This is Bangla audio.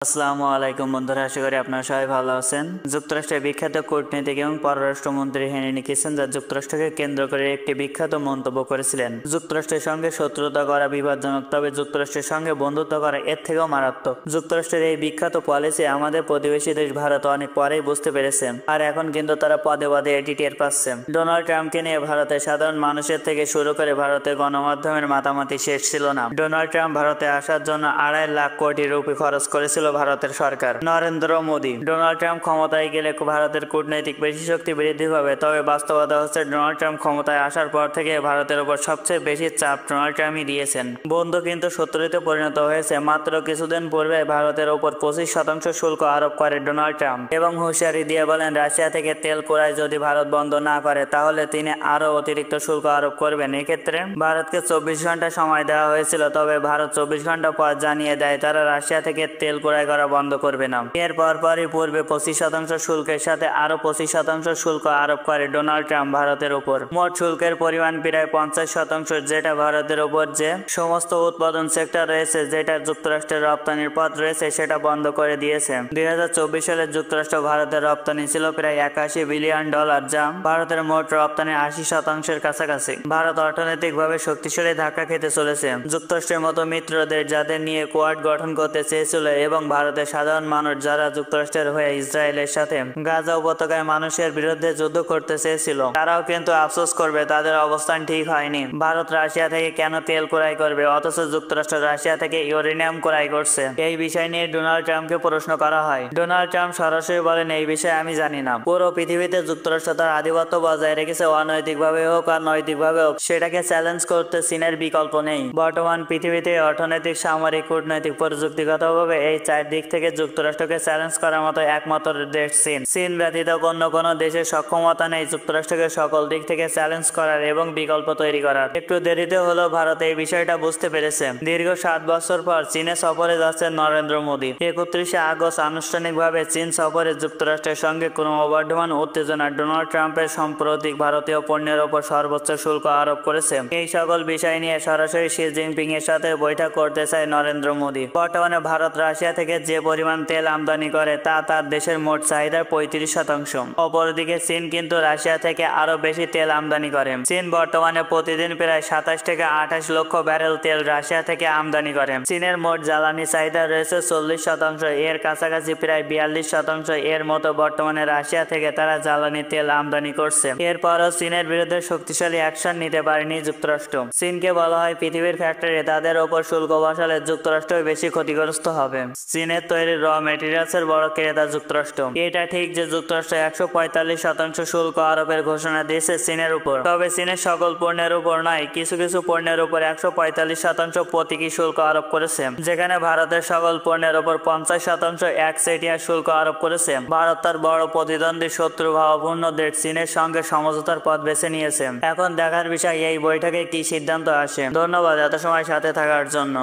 আসসালামু আলাইকুম বন্ধুরা, আশা করি আপনারা সবাই ভালো আছেন। যুক্তরাষ্ট্রের বিখ্যাত কূটনীতিক এবং পররাষ্ট্রমন্ত্রী হেনরি কিসিঞ্জার যুক্তরাষ্ট্রকে কেন্দ্র করে একটি বিখ্যাত মন্তব্য করেছিলেন। যুক্তরাষ্ট্রের সঙ্গে শত্রুতা করা বিপজ্জনক, তবে যুক্তরাষ্ট্রের সঙ্গে বন্ধুত্ব করা এর থেকেও মারাত্মক। যুক্তরাষ্ট্রের এই বিখ্যাত পলিসি আমাদের প্রতিবেশী দেশ ভারত অনেক পরেই বুঝতে পেরেছে, আর এখন কিন্তু তারা পদে পদে এটি টের পাচ্ছে। ডোনাল্ড ট্রাম্পকে নিয়ে ভারতের সাধারণ মানুষের থেকে শুরু করে ভারতের গণমাধ্যমের মাতামাতি শেষ ছিল না। ডোনাল্ড ট্রাম্প ভারতে আসার জন্য 2.5 লাখ কোটি রুপি খরচ করেছিল ভারতের সরকার। নরেন্দ্র মোদী: ডোনাল্ড ট্রাম্প ক্ষমতায় গেলে ভারতের কূটনৈতিক পেশি শক্তি বৃদ্ধি পাবে, তবে বাস্তবতা হচ্ছে ডোনাল্ড ট্রাম্প ক্ষমতায় আসার পর থেকে ভারতের উপর সবচেয়ে বেশি চাপ ডোনাল্ড ট্রাম্পই দিয়েছেন। বন্ধু কিন্তু শত্রুতে পরিণত হয়েছে। মাত্র কিছুদিন পূর্বে ভারতের উপর 25% শুল্ক আরোপ করে ডোনাল্ড ট্রাম্প এবং হুঁশিয়ারি দিয়ে বলেন, রাশিয়া থেকে তেল ক্রয় যদি ভারত বন্ধ না করে তাহলে তিনি আরো অতিরিক্ত শুল্ক আরোপ করবেন। এক্ষেত্রে ভারতকে 24 ঘন্টা সময় দেওয়া হয়েছিল, তবে ভারত 24 ঘন্টা পর জানিয়ে দেয় তারা রাশিয়া থেকে তেল ক্রয় করা বন্ধ করবে না। এর পরপরই পূর্বে 25% শুল্কের সাথে আরো 25% শুল্ক আরোপ করে ডোনাল্ড ট্রাম্প ভারতের উপর। মোট শুল্কের পরিমাণ প্রায় 50%, যেটা ভারতের উপর যে সমস্ত উৎপাদন সেক্টর রয়েছে, যেটা যুক্তরাষ্ট্রের রপ্তানির পথ রয়েছে, সেটা বন্ধ করে দিয়েছে। 2024 সালে যুক্তরাষ্ট্র ভারতের রপ্তানি ছিল প্রায় $81 বিলিয়ন, যা ভারতের মোট রপ্তানির 80%-এর কাছাকাছি। ভারত অর্থনৈতিকভাবে শক্তিশালী ধাক্কা খেতে চলেছে। যুক্তরাষ্ট্রের মতো মিত্রদের যাদের নিয়ে কোয়াড গঠন করতে চেয়েছিল এবং ভারতের সাধারণ মানুষ যারা যুক্তরাষ্ট্রের হয়ে ইসরায়েলের সাথে গাজা উপত্যকায় মানুষের বিরুদ্ধে যুদ্ধ করতে চেয়েছিল, তারাও কিন্তু আফসোস করবে তাদের অবস্থান ঠিক হয়নি। ভারত রাশিয়া থেকে কেন তেল ক্রয় করবে, অথচ যুক্তরাষ্ট্র রাশিয়া থেকে ইউরেনিয়াম ক্রয় করছে? এই বিষয় নিয়ে ডোনাল্ড ট্রাম্পকে প্রশ্ন করা হয়। ডোনাল্ড ট্রাম্প সরাসরি বলেন, এই বিষয়ে আমি জানি না। পুরো পৃথিবীতে যুক্তরাষ্ট্র তার আধিপত্য বজায় রেখেছে, অনৈতিকভাবে হোক আর নৈতিকভাবে হোক। সেটাকে চ্যালেঞ্জ করতে চীনের বিকল্প নেই। বর্তমান পৃথিবীতে অর্থনৈতিক, সামরিক, কূটনৈতিক, প্রযুক্তিগতভাবে এই চারদিক থেকে যুক্তরাষ্ট্রকে চ্যালেঞ্জ করার মতো একমাত্র দেশ চীন। চীন ব্যতীত অন্য কোনো দেশের সক্ষমতা নেই যুক্তরাষ্ট্রকে সকল দিক থেকে চ্যালেঞ্জ করার এবং বিকল্প তৈরি করার। একটু দেরিতে হলেও ভারত এই বিষয়টা বুঝতে পেরেছে। দীর্ঘ 7 বছর পর চীনে সফরে যাচ্ছেন নরেন্দ্র মোদী। 31 আগস্ট আনুষ্ঠানিকভাবে চীন সফরে যুক্তরাষ্ট্রের সঙ্গে ক্রমবর্ধমান উত্তেজনা ডোনাল্ড ট্রাম্পের সাম্প্রতিক ভারতীয় পণ্যের ওপর সর্বোচ্চ শুল্ক আরোপ করেছে। এই সকল বিষয় নিয়ে সরাসরি শি জিনপিং এর সাথে বৈঠক করতে চায় নরেন্দ্র মোদী। বর্তমানে ভারত রাশিয়া থেকে যে পরিমাণ তেল আমদানি করে তা তার দেশের মোট চাহিদার 35%। অপরদিকে চীন কিন্তু রাশিয়া থেকে আরো বেশি তেল আমদানি করে। চীন বর্তমানে প্রতিদিন প্রায় 27 থেকে 28 লক্ষ ব্যারেল তেল রাশিয়া থেকে আমদানি করে। চীনের মোট জ্বালানি চাহিদা রয়েছে 40%, এর কাছাকাছি প্রায় 42% এর মতো বর্তমানে রাশিয়া থেকে তারা জ্বালানি তেল আমদানি করছে। এরপরও চীনের বিরুদ্ধে শক্তিশালী অ্যাকশন নিতে পারেনি যুক্তরাষ্ট্র। চীনকে বলা হয় পৃথিবীর ফ্যাক্টরি, তাদের ওপর শুল্ক বসালে যুক্তরাষ্ট্র বেশি ক্ষতিগ্রস্ত হবে। চীনের তৈরি র মেটেরিয়ালসের বড় ক্রেতা যুক্তরাষ্ট্র। এটা ঠিক যে যুক্তরাষ্ট্র 145% শুল্ক আরোপের ঘোষণা দিয়েছে চীনের উপর, তবে চীনের সকল পণ্যের উপর নয়, কিছু কিছু পণ্যের উপর 145% প্রতীকী শুল্ক আরোপ করেছে, যেখানে ভারতের সকল পণ্যের উপর 50% একচেটিয়া শুল্ক আরোপ করেছে। ভারত তার বড় প্রতিদ্বন্দ্বী শত্রু ভাবপূর্ণ দেশ চীনের সঙ্গে সমঝোতার পথ বেছে নিয়েছে। এখন দেখার বিষয় এই বৈঠকে কি সিদ্ধান্ত আসে। ধন্যবাদ এত সময় সাথে থাকার জন্য।